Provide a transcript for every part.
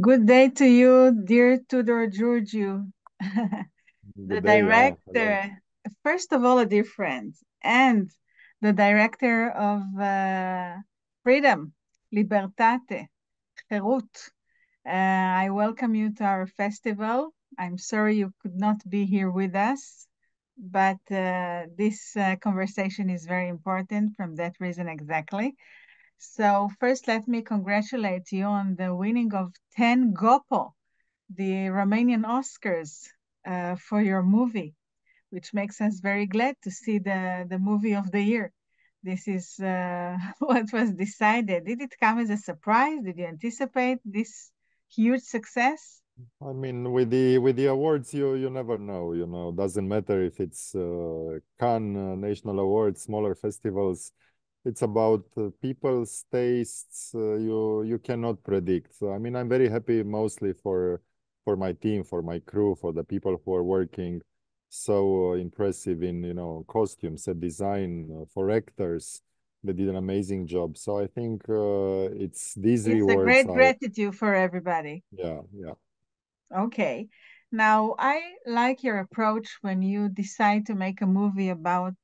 Good day to you, dear Tudor Giorgio, the Good day. Hello. director, first of all, a dear friend, and the director of Freedom, Libertate, חירות. I welcome you to our festival. I'm sorry you could not be here with us, but this conversation is very important from that reason exactly. So first, let me congratulate you on the winning of 10 GOPO, the Romanian Oscars, for your movie, which makes us very glad to see the movie of the year. This is what was decided. Did it come as a surprise? Did you anticipate this huge success? I mean, with the awards, you never know. Doesn't matter if it's Cannes National Awards, smaller festivals. It's about people's tastes. You cannot predict. So I mean, I'm very happy mostly for my team, for my crew, for the people who are working so impressive in costumes, set design, for actors. They did an amazing job. So I think it's these It's a rewards great are, gratitude for everybody. yeah, yeah. Okay. Now, I like your approach when you decide to make a movie about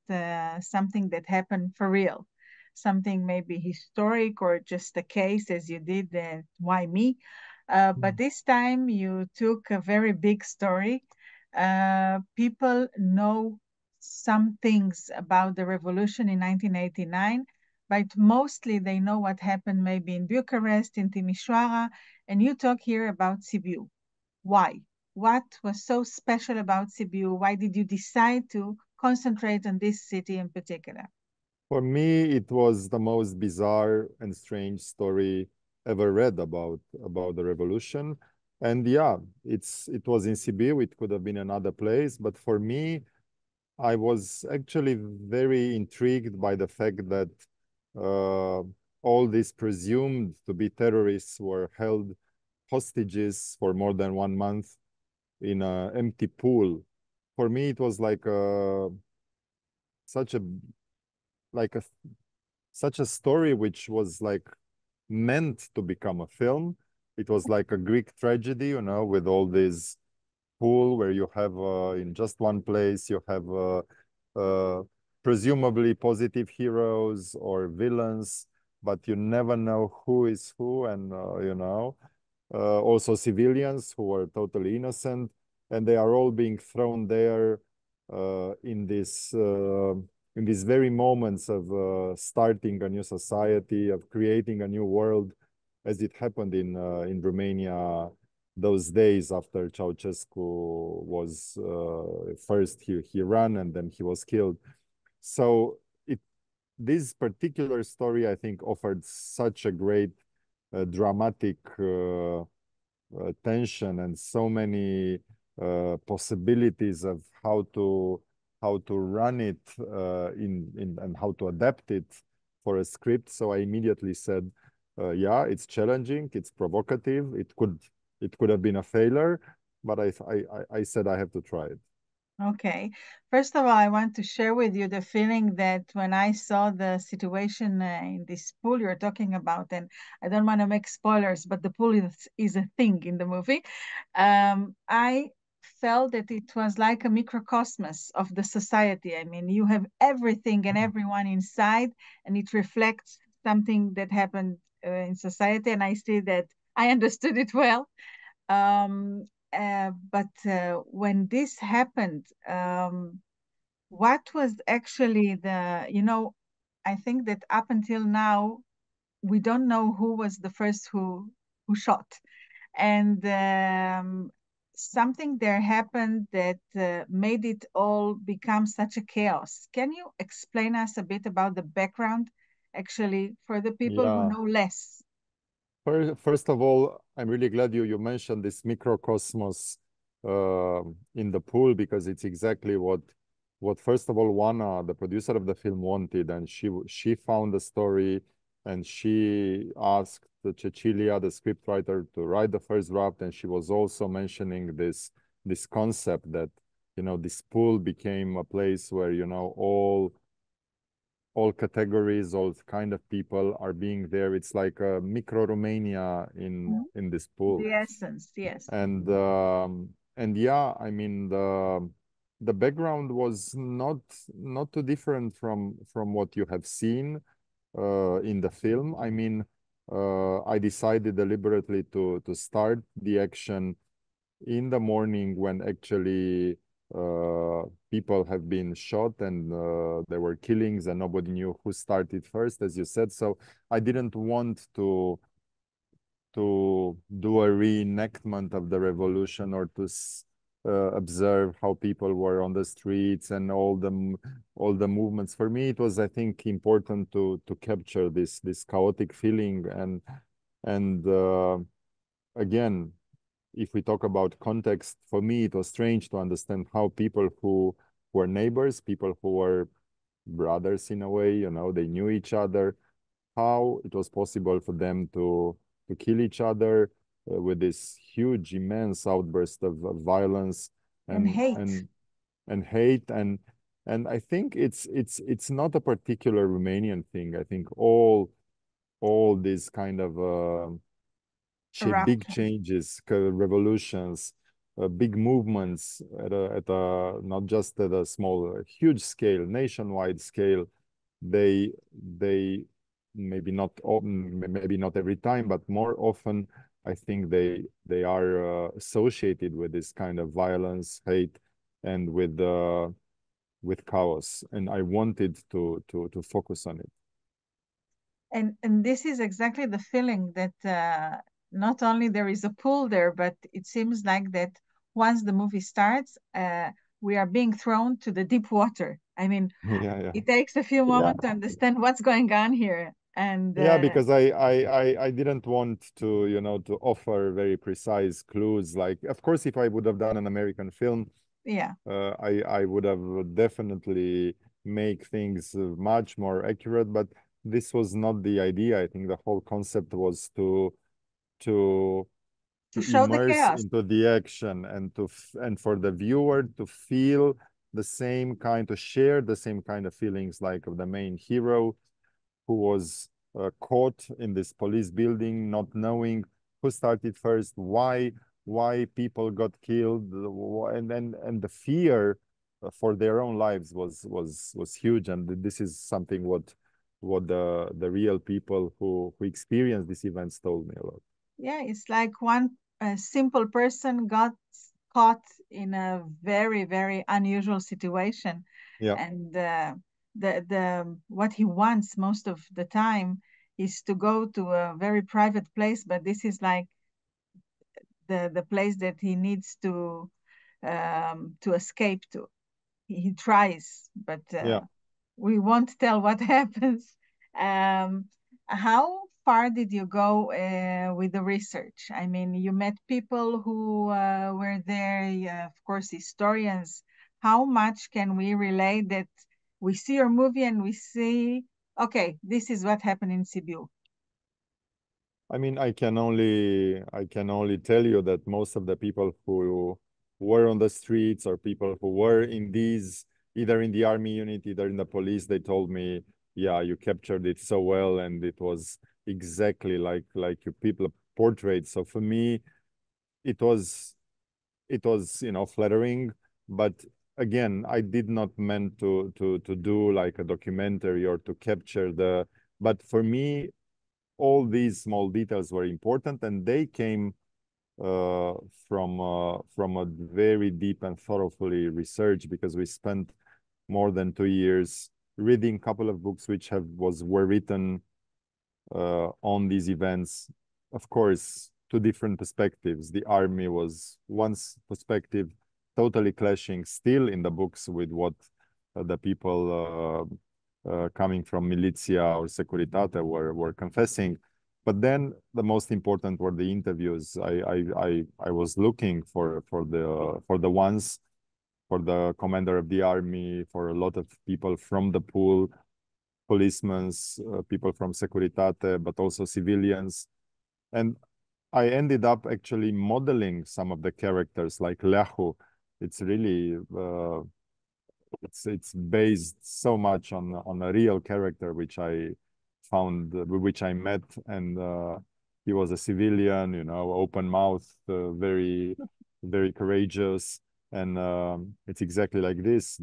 something that happened for real, something maybe historic or just a case as you did Why Me? But this time you took a very big story. People know some things about the revolution in 1989, but mostly they know what happened maybe in Bucharest, in Timișoara, and you talk here about Sibiu. Why? What was so special about Sibiu? Why did you decide to concentrate on this city in particular? For me, it was the most bizarre and strange story ever read about the revolution. And yeah, it was in Sibiu. It could have been another place, but for me, I was actually very intrigued by the fact that uh, all these presumed to be terrorists were held hostages for more than 1 month in an empty pool. For me, it was like such a like a such a story which was like meant to become a film. It was like a Greek tragedy, with all these pool where you have in just one place you have uh, presumably positive heroes or villains, but you never know who is who, and also civilians who are totally innocent, and they are all being thrown there in these very moments of starting a new society, of creating a new world, as it happened in Romania those days after Ceausescu was first he ran and then he was killed. So this particular story, I think, offered such a great dramatic tension and so many possibilities of how to run it in and how to adapt it for a script. So I immediately said, yeah, it's challenging, it's provocative, it could have been a failure, but I said I have to try it. Okay. First of all, I want to share with you the feeling that when I saw the situation in this pool you're talking about, and I don't want to make spoilers, but the pool is a thing in the movie. I felt that it was like a microcosmos of the society. I mean, you have everything and everyone inside, and it reflects something that happened in society. And I see that I understood it well. Um, but when this happened, what was actually I think that up until now, we don't know who was the first who shot. And something there happened that made it all become such a chaos. Can you explain us a bit about the background, actually, for the people who Yeah. know less? First of all, I'm really glad you mentioned this microcosmos in the pool, because it's exactly what first of all Juana, the producer of the film, wanted, and she found the story, and she asked Cecilia, the scriptwriter, to write the first draft, and she was also mentioning this concept that this pool became a place where all all categories, all kind of people are being there. It's like a micro Romania in this pool. The essence, yes. And yeah, I mean the background was not too different from what you have seen in the film. I mean, I decided deliberately to start the action in the morning when actually people have been shot and there were killings and nobody knew who started first, as you said. So I didn't want to do a reenactment of the revolution or to observe how people were on the streets and all the movements. For me, it was, I think, important to capture this chaotic feeling and again, if we talk about context, for me, it was strange to understand how people who were neighbors, people who were brothers in a way, you know, they knew each other, how it was possible for them to kill each other with this huge, immense outburst of violence And hate. and hate. And I think it's not a particular Romanian thing. I think all these kind of big changes, revolutions, big movements at a not just at a small, huge scale, nationwide scale, they maybe not every time, but more often, I think they are associated with this kind of violence, hate, and with chaos. And I wanted to focus on it. And this is exactly the feeling that not only there is a pool there, but it seems like that once the movie starts, we are being thrown to the deep water. I mean, it takes a few moments to understand what's going on here. And because I didn't want to, you know, to offer very precise clues. Like, of course, if I would have done an American film, I would have definitely make things much more accurate, but this was not the idea. I think the whole concept was to show the immerse chaos into the action and for the viewer to feel the same kind, to share the same kind of feelings like of the main hero who was caught in this police building, not knowing who started first, why people got killed, and the fear for their own lives was huge. And this is something what the real people who experienced these events told me a lot. Yeah, it's like one simple person got caught in a very, very unusual situation. And the what he wants most of the time is to go to a very private place, but this is like the place that he needs to escape to. He tries, but we won't tell what happens. How far did you go with the research? I mean, you met people who were there, of course, historians. How much can we relate that we see your movie and we see, okay, this is what happened in Sibiu? I mean, I can only tell you that most of the people who were on the streets or people who were in these, either in the army unit, either in the police, they told me, yeah, you captured it so well, and it was exactly like you people portrayed. So for me, it was you know, flattering, but again, I did not meant to do like a documentary or to capture the, but for me, all these small details were important, and they came from a very deep and thoroughly research, because we spent more than 2 years reading a couple of books which were written on these events. Of course, two different perspectives. The army was one perspective, totally clashing still in the books with what the people coming from militia or Securitate were confessing. But then the most important were the interviews. I was looking for the ones, for the commander of the army, for a lot of people from the pool, policemen, people from Securitate, but also civilians. And I ended up actually modeling some of the characters, like Lehu. It's really it's based so much on a real character which I found, which I met, and he was a civilian, you know, open mouth, very very courageous, and it's exactly like this.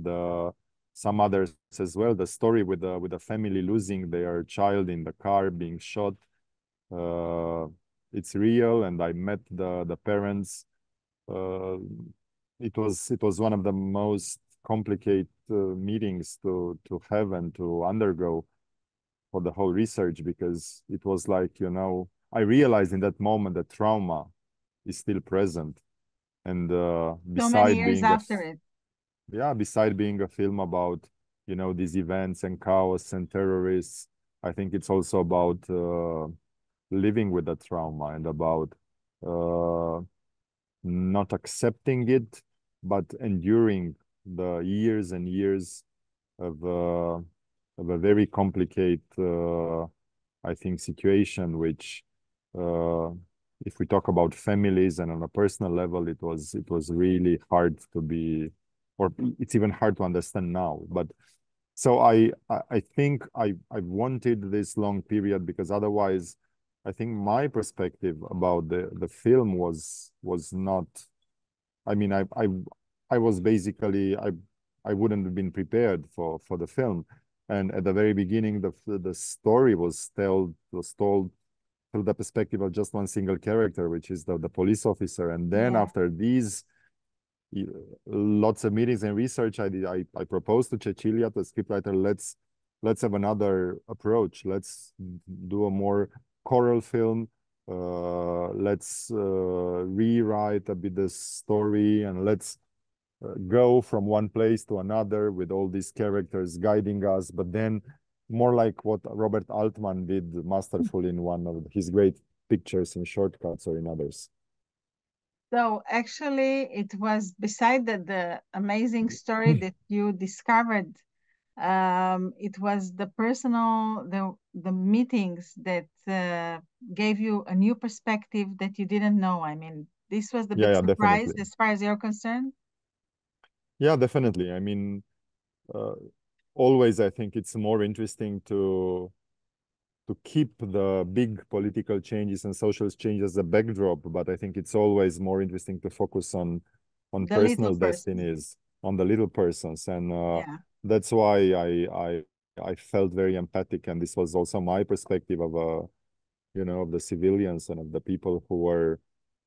Some others as well. The story with the family losing their child in the car being shot. It's real, and I met the parents. It was one of the most complicated meetings to have and to undergo for the whole research, because it was like, you know, I realized in that moment that trauma is still present, and So many beside years being a after it. yeah, beside being a film about, you know, these events and chaos and terrorists, I think it's also about living with the trauma, and about uh, not accepting it, but enduring the years and years of a very complicated, I think, situation, which, if we talk about families and on a personal level, it was really hard to be, or it's even hard to understand now. But so I think I wanted this long period, because otherwise, I think my perspective about the film was not. I mean, I was basically I wouldn't have been prepared for the film, and at the very beginning, the story was told through the perspective of just one single character, which is the police officer, and then Yeah. after these lots of meetings and research, I proposed to Cecilia, the scriptwriter, let's have another approach. Let's do a more choral film. Let's rewrite a bit the story, and let's go from one place to another with all these characters guiding us, but then more like what Robert Altman did masterfully in one of his great pictures in Shortcuts or in others. So actually, it was beside the amazing story that you discovered. It was the personal, the meetings that gave you a new perspective that you didn't know. I mean, this was the big Yeah, surprise definitely. as far as you're concerned. Yeah, definitely. I mean, always I think it's more interesting to keep the big political changes and social changes as a backdrop, but I think it's always more interesting to focus on The little personal person. destinies, on the little persons, and Yeah. that's why I felt very empathic, and this was also my perspective of you know, of the civilians and of the people who were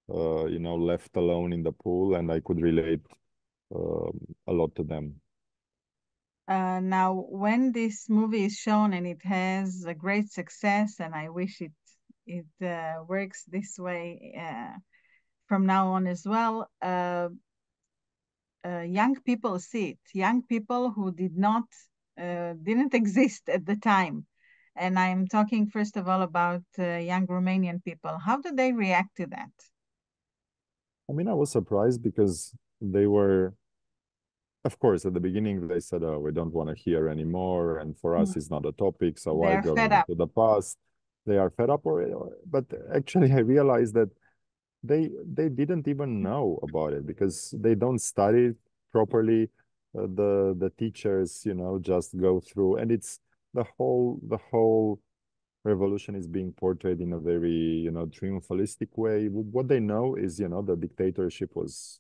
you know, left alone in the pool, and I could relate a lot to them. Now, when this movie is shown and it has a great success, and I wish it works this way from now on as well, young people see it. Young people who didn't exist at the time, and I'm talking first of all about young Romanian people. How do they react to that? I mean, I was surprised because they were, of course, at the beginning they said, "Oh, we don't want to hear anymore, and for us, it's not a topic. So why They're going fed up. into the past?" They are fed up, but actually, I realized that they didn't even know about it because they don't study it properly. The teachers, you know, just go through, and it's the whole revolution is being portrayed in a very, you know, triumphalistic way. What they know is, you know, the dictatorship was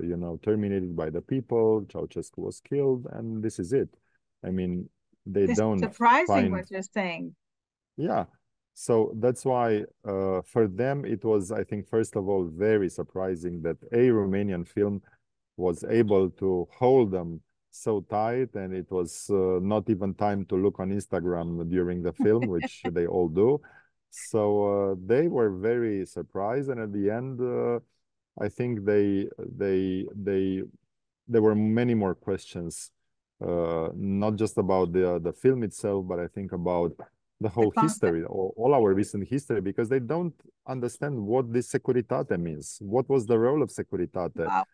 you know, terminated by the people. Ceausescu was killed, and this is it. I mean, they This is don't surprising find, what you're saying. yeah. So that's why for them it was, I think, first of all, very surprising that a Romanian film was able to hold them so tight, and it was not even time to look on Instagram during the film, which they all do. So they were very surprised, and at the end, I think there were many more questions, not just about the film itself, but I think about the The whole concept. history, all our recent history, because they don't understand what this Securitate means. What was the role of Securitate Wow.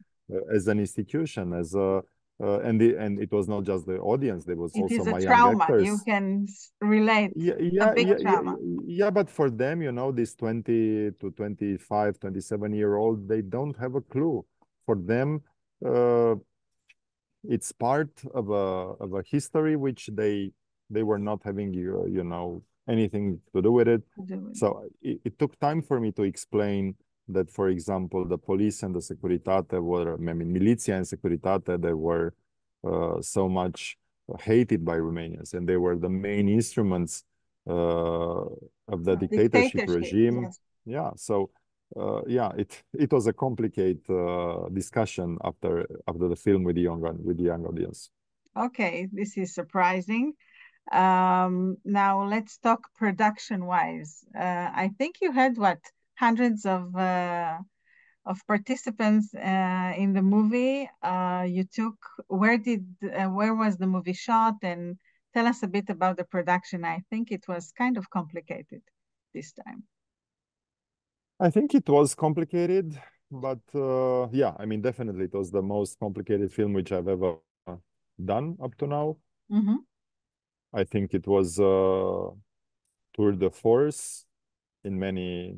as an institution, as a and it was not just the audience; there was It also is a my young trauma. You actors. can relate. Yeah, A yeah, big yeah, yeah, trauma. yeah, but for them, you know, these 20 to 25, 27-year-old, they don't have a clue. For them, uh, it's part of a history which they were not having you know, anything to do with it. So it took time for me to explain that, for example, the police and the Securitate were, I mean, Militia and Securitate, they were so much hated by Romanians, and they were the main instruments of the dictatorship regime. Yes. Yeah, so yeah, it was a complicated discussion after the film with the young audience. Okay, this is surprising. Now let's talk production-wise. I think you had what, hundreds of participants in the movie. You took, where was the movie shot, and tell us a bit about the production. I think it was kind of complicated this time. I think it was complicated, but yeah, I mean, definitely it was the most complicated film which I've ever done up to now. Mm-hmm. I think it was tour de force in many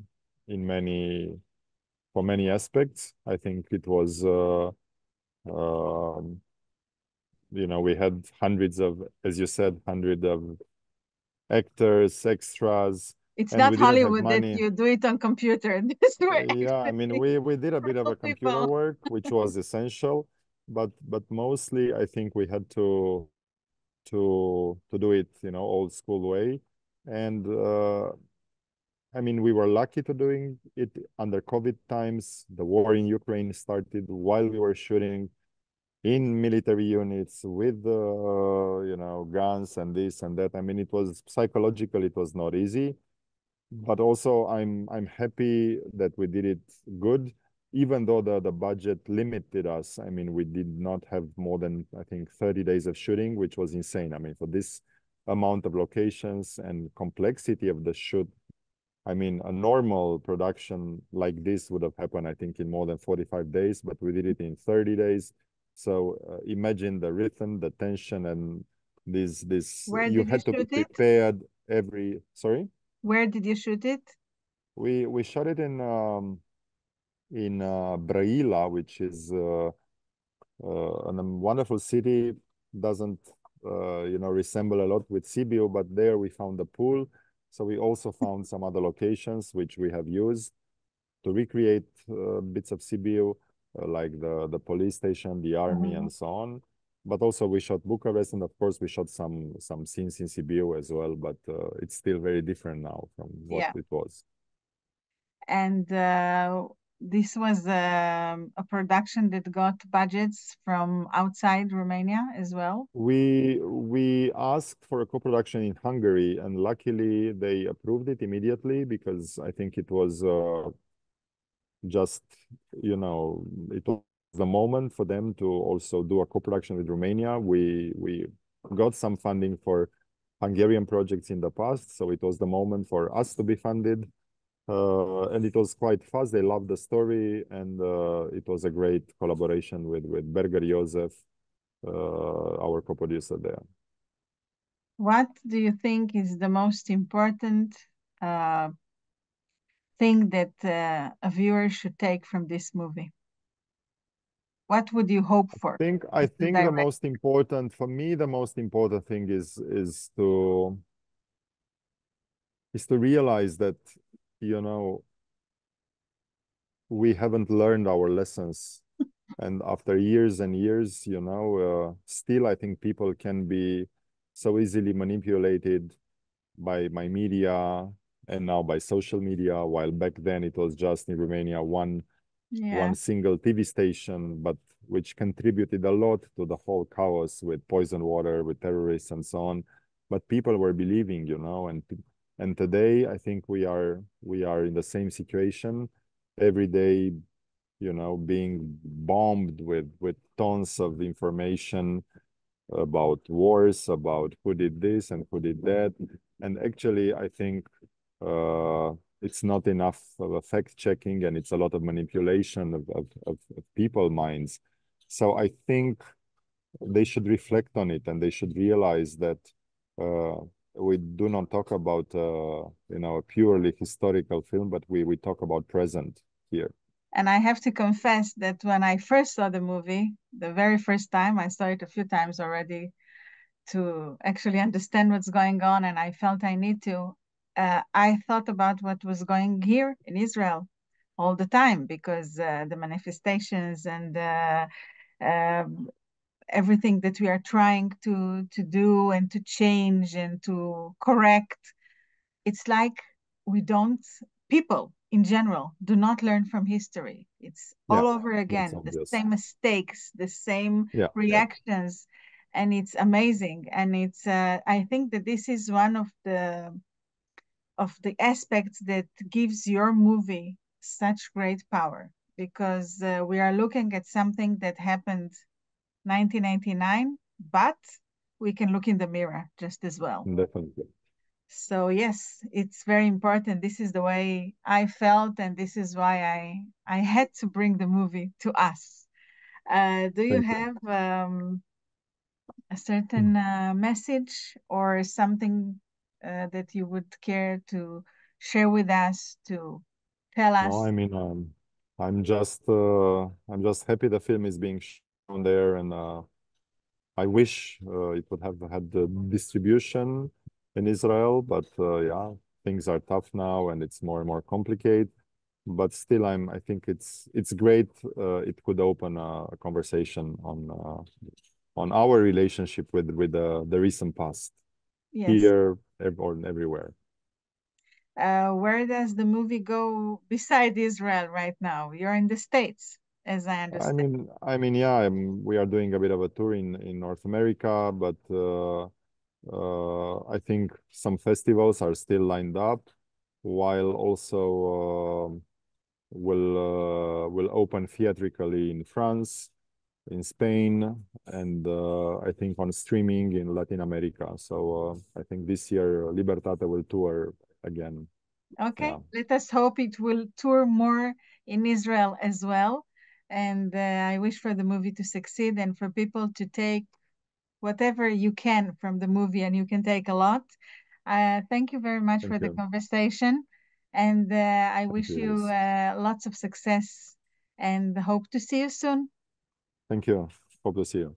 for many aspects. I think it was you know, we had hundreds of, as you said, hundreds of actors, extras. It's not Hollywood that you do it on computer. Yeah, I mean, we did a bit of a computer work, which was essential, but mostly I think we had to do it, you know, old school way. And I mean, we were lucky to doing it under COVID times. The war in Ukraine started while we were shooting in military units with you know, guns and this and that. I mean, it was psychologically, it was not easy. But also I'm happy that we did it good, even though the budget limited us. I mean, we did not have more than, I think, 30 days of shooting, which was insane. I mean, for this amount of locations and complexity of the shoot, I mean, a normal production like this would have happened, I think, in more than 45 days, but we did it in 30 days. So imagine the rhythm, the tension, and this you had to be prepared every, sorry? Where did you shoot it? We shot it in Brăila, which is a wonderful city. Doesn't you know, resemble a lot with Sibiu, but there we found the pool. So we also found some other locations which we have used to recreate bits of Sibiu, like the police station, the army, and so on. But also we shot Bucharest, and of course we shot some scenes in Sibiu as well, but it's still very different now from what it was. And this was a production that got budgets from outside Romania as well? We asked for a co-production in Hungary, and luckily they approved it immediately, because I think it was just, you know, it was the moment for them to also do a co-production with Romania. We got some funding for Hungarian projects in the past, so it was the moment for us to be funded, and it was quite fast. They loved the story, and it was a great collaboration with Berger Josef, our co-producer there. What do you think is the most important thing that a viewer should take from this movie? What would you hope for? I think the most important, for me, the most important thing is to realize that, you know, we haven't learned our lessons. And after years and years, you know, still I think people can be so easily manipulated by media, and now by social media, while back then it was just in Romania one single TV station, but which contributed a lot to the whole chaos with poison water, with terrorists and so on. But people were believing, you know, and today I think we are in the same situation every day, you know, being bombed with tons of information about wars, about who did this and who did that. And actually, I think it's not enough of a fact-checking, and it's a lot of manipulation of people's minds. So I think they should reflect on it, and they should realize that we do not talk about you know, a purely historical film, but we talk about present here. And I have to confess that when I first saw the movie, the very first time, I saw it a few times already to actually understand what's going on, and I felt I need to. I thought about what was going here in Israel all the time, because the manifestations and everything that we are trying to do and to change and to correct, it's like we don't, people in general do not learn from history. It's all over again, the same mistakes, the same reactions, and it's amazing. And it's I think that this is one of the aspects that gives your movie such great power, because we are looking at something that happened 1999, but we can look in the mirror just as well. Definitely. So yes, it's very important. This is the way I felt, and this is why I had to bring the movie to us. Do you have a certain message or something that you would care to share with us, to tell us? No, I mean, I'm just happy the film is being shown there, and I wish it would have had the distribution in Israel, but yeah, things are tough now and it's more and more complicated. But still, I think it's great. It could open a conversation on our relationship with the recent past, here or everywhere. Where does the movie go beside Israel right now? You're in the States, as I understand. I mean, yeah, we are doing a bit of a tour in North America, but I think some festivals are still lined up, while also will open theatrically in France, in Spain, and I think on streaming in Latin America. So I think this year Libertate will tour again. Okay, let us hope it will tour more in Israel as well. And I wish for the movie to succeed and for people to take whatever you can from the movie, and you can take a lot. Thank you very much for the conversation. And I wish you lots of success and hope to see you soon. Thank you. Hope to see you.